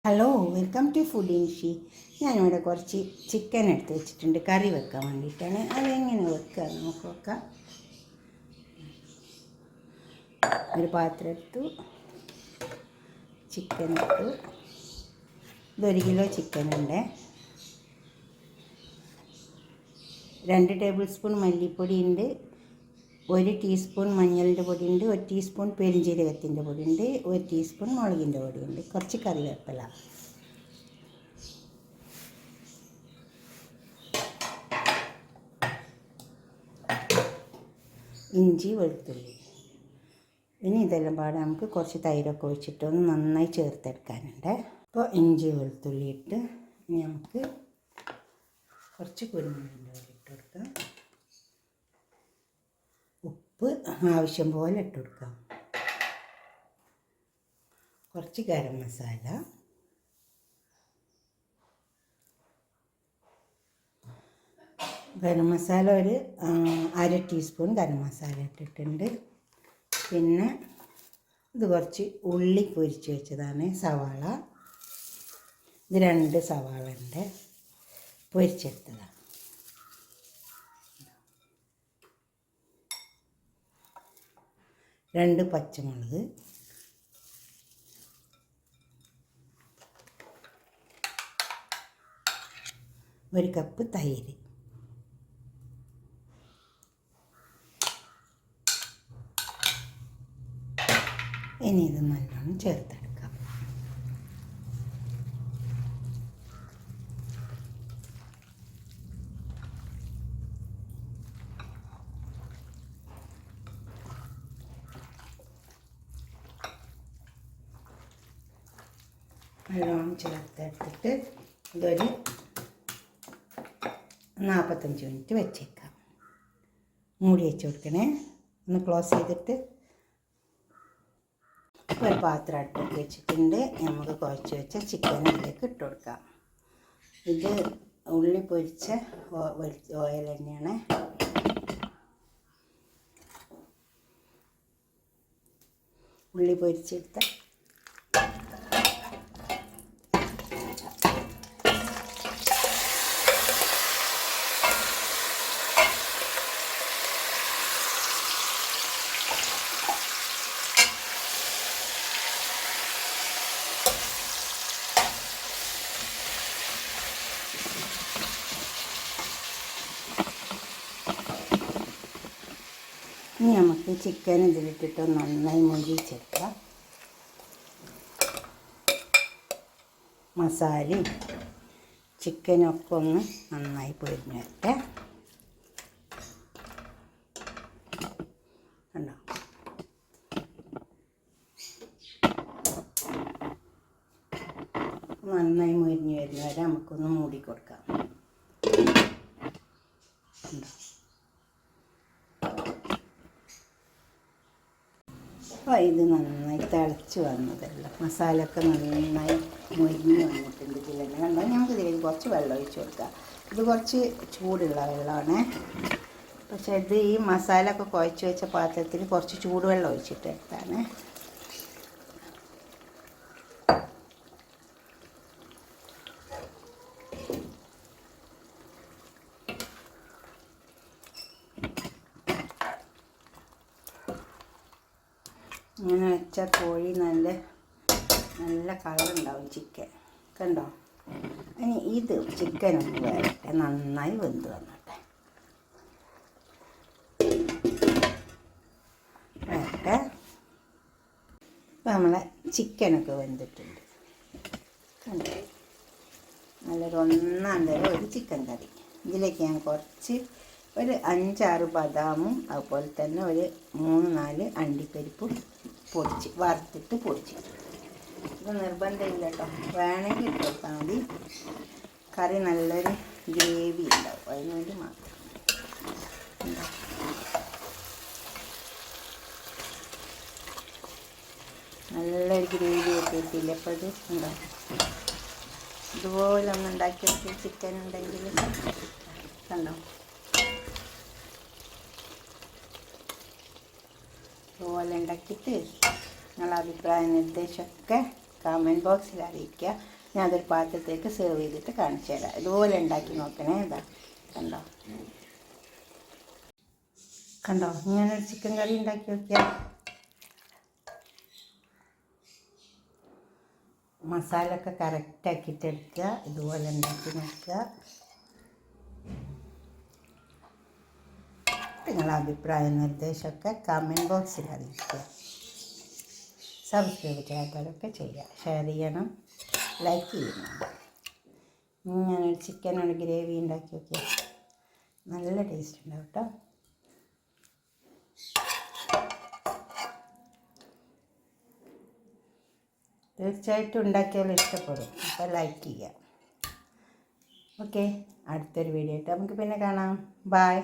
Hello, welcome to food ഇൻഷി. ഞാനിവിടെ കുറച്ച് ചിക്കൻ എടുത്ത് വെച്ചിട്ടുണ്ട് കറി വെക്കാൻ വേണ്ടിയിട്ടാണ്. അതെങ്ങനെ വെക്കുക നമുക്ക് വെക്കാം. ഒരു പാത്രം എടുത്തു, ചിക്കൻ ഇട്ടു. ഇതൊരു കിലോ ചിക്കൻ ഉണ്ട്. 2 ടേബിൾ സ്പൂൺ മല്ലിപ്പൊടി ഉണ്ട്, 1 ടീസ്പൂൺ മഞ്ഞളിൻ്റെ പൊടിയുണ്ട്, 1 ടീസ്പൂൺ പെരുംജീരകത്തിൻ്റെ പൊടിയുണ്ട്, 1 ടീസ്പൂൺ മുളകിൻ്റെ പൊടിയുണ്ട്, കുറച്ച് കറിവേപ്പില, ഇഞ്ചി, വെളുത്തുള്ളി. ഇനി ഇതെല്ലാം പാടെ നമുക്ക് കുറച്ച് തൈരൊക്കെ ഒഴിച്ചിട്ട് ഒന്ന് നന്നായി ചേർത്തെടുക്കാനുണ്ട്. അപ്പോൾ ഇഞ്ചി വെളുത്തുള്ളി ഇട്ട് ഇനി നമുക്ക് കുറച്ച് കുരുമുളകിൻ്റെ പൊടി ഇട്ട് കൊടുക്കാം. ഉപ്പ് ആവശ്യം പോലെ ഇട്ട് കൊടുക്കാം. കുറച്ച് ഗരം മസാല, ഒരു 1/2 ടീസ്പൂൺ ഗരം മസാല ഇട്ടിട്ടുണ്ട്. പിന്നെ ഇത് കുറച്ച് ഉള്ളി പൊരിച്ച് വെച്ചതാണ്, സവാള. ഇത് 2 സവാള ഉണ്ട്, പൊരിച്ചെടുത്തതാണ്. 2 പച്ചമുളക്, ഒരു കപ്പ് തൈര്. ഇനി ഇത് നല്ലോണം ചേർത്തെടുക്കാം. നല്ലോണം ചേർത്തെടുത്തിട്ട് ഇതൊരു 45 മിനിറ്റ് വെച്ചേക്കാം. മൂടി വെച്ച് കൊടുക്കണേ. ഒന്ന് ക്ലോസ് ചെയ്തിട്ട് ഒരു പാത്രം അടുപ്പിൽ വെച്ചിട്ടുണ്ട്. നമുക്ക് കുഴച്ച് വെച്ച ചിക്കൻ ഇതിലേക്ക് ഇട്ട് കൊടുക്കാം. ഇത് ഉള്ളി പൊരിച്ച ഓയിൽ തന്നെയാണ്. ഉള്ളി പൊരിച്ചെടുത്ത ഇനി നമുക്ക് ചിക്കൻ ഇതിലിട്ടിട്ട് നന്നായി മൊരിച്ചെടുക്കാം. മസാലയും ചിക്കനൊക്കെ ഒന്ന് നന്നായി പൊരിഞ്ഞ് വരട്ടെ. കണ്ടോ, നന്നായി മൊരിഞ്ഞ് വരുന്ന വരെ നമുക്കൊന്ന് മൂടി കൊടുക്കാം. അപ്പോൾ ഇത് നന്നായി തിളച്ച് വന്നതല്ല, മസാലയൊക്കെ നന്നായി മൊരിഞ്ഞ് വന്നിട്ടുണ്ട്. ഇതിൽ തന്നെ കണ്ടോ, നമുക്ക് ഇതിലേക്ക് കുറച്ച് വെള്ളം ഒഴിച്ച് കൊടുക്കാം. ഇത് കുറച്ച് ചൂടുള്ള വെള്ളമാണ്, പക്ഷേ ഇത് ഈ മസാല ഒക്കെ കുഴച്ച് വെച്ച പാത്രത്തിൽ കുറച്ച് ചൂടുവെള്ളം ഒഴിച്ചിട്ട് എടുത്താണ്. ഇങ്ങനെ വെച്ച കോഴി നല്ല കളറുണ്ടാവും ചിക്കൻ, കണ്ടോ. ഇനി ഇത് ചിക്കനൊന്ന് വരട്ടെ, നന്നായി വെന്ത് വന്നട്ടെ. വരട്ടെ. ഇപ്പം നമ്മളെ ചിക്കനൊക്കെ വെന്തിട്ടുണ്ട്, കണ്ടോ. നല്ലൊരു ഒന്നാം തരം ഒരു ചിക്കൻ കറി. ഇതിലേക്ക് ഞാൻ കുറച്ച് ഒരു 5-6 ബദാമും അതുപോലെ തന്നെ ഒരു 3-4 അണ്ടിപ്പരിപ്പും വറുത്തിട്ട് പൊടിച്ചിട്ട്. ഇത് നിർബന്ധമില്ല കേട്ടോ, വേണമെങ്കിൽ ഇട്ട് കൊടുത്താൽ മതി. കറി നല്ലൊരു ഗ്രേവി ഉണ്ടാവും, അതിന് വേണ്ടി മാത്രം. നല്ലൊരു ഗ്രേവി കിട്ടിയിട്ടില്ല. അപ്പോൾ ഇത് ഉണ്ടാവും. ഇതുപോലെ ഒന്ന് ഉണ്ടാക്കിയെടുത്ത് ചിക്കൻ ഉണ്ടെങ്കിൽ കണ്ടോ, ഇതുപോലെ ഉണ്ടാക്കിയിട്ട് നിങ്ങളുടെ അഭിപ്രായ നിർദ്ദേശമൊക്കെ കമൻറ്റ് ബോക്സിൽ അറിയിക്കുക. ഞാൻ അതൊരു പാത്രത്തേക്ക് സെർവ് ചെയ്തിട്ട് കാണിച്ചു തരാം. ഇതുപോലെ ഉണ്ടാക്കി നോക്കണേ. ഇതാ കണ്ടോ കണ്ടോ, ഞാനൊരു ചിക്കൻ കറി ഉണ്ടാക്കി നോക്കിയാൽ മസാല ഒക്കെ കറക്റ്റാക്കിയിട്ട് എടുക്കുക. ഇതുപോലെ ഉണ്ടാക്കി നോക്കുക. നിങ്ങളുടെ അഭിപ്രായ നിർദ്ദേശമൊക്കെ കമൻറ്റ് ബോക്സിൽ അറിയിക്കുക. സബ്സ്ക്രൈബ് ചെയ്യാത്തവരൊക്കെ ചെയ്യുക, ഷെയർ ചെയ്യണം, ലൈക്ക് ചെയ്യണം. ഞാനൊരു ചിക്കനോട് ഗ്രേവി ഉണ്ടാക്കി നോക്കിയാൽ നല്ല ടേസ്റ്റ് ഉണ്ടാവും കേട്ടോ. തീർച്ചയായിട്ടും ഉണ്ടാക്കിയാൽ ഇഷ്ടപ്പെടും. അപ്പോൾ ലൈക്ക് ചെയ്യുക. ഓക്കെ, അടുത്തൊരു വീഡിയോ ആയിട്ട് നമുക്ക് പിന്നെ കാണാം. ബൈ.